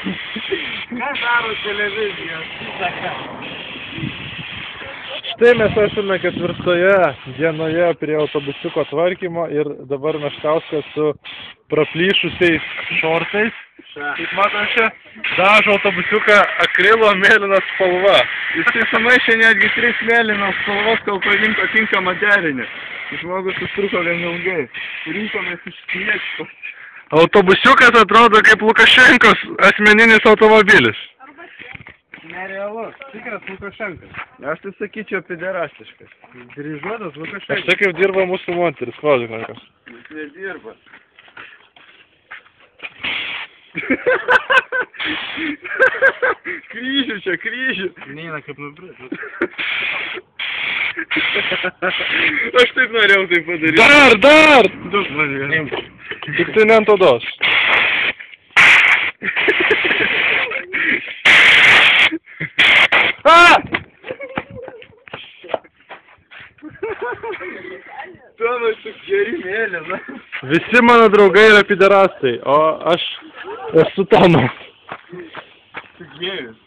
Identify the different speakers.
Speaker 1: Ką daro televizija?
Speaker 2: Štai mes esame 4 dienoje prie autobusiuko tvarkymo ir dabar Meškauskas su praplyšusiais šortais, kaip matom čia, dažo autobusiuką akrilo mėlyna spalva.
Speaker 1: Jisai sumaišė netgi 3 mėlynos spalvos, kol parinko tinkamą derinį. Žmogus užtruko gan ilgai. Rinkomės iš Kniečkos.
Speaker 2: Autobusiukas atrodo kaip Lukašenkos asmeninis automobilis.
Speaker 1: Nerealus, tikras Lukašenkas. Aš tai sakyčiau pederastiškas. Dirižuotas Lukašenkas.
Speaker 2: Aš tai kaip dirba mūsų moteris, klausimas.
Speaker 1: Jis nedirba. Kryžių čia, kryžių.
Speaker 2: Neina kaip nubrėžti.
Speaker 1: Aš taip norėjau tai padaryti.
Speaker 2: Dar!
Speaker 1: Daug norėjau.
Speaker 2: Tik tai ne ant odos.
Speaker 1: Tomas tik geri mėlyna.
Speaker 2: Visi mano draugai yra piderastai, o aš esu Tomas.
Speaker 1: Tik gėjus.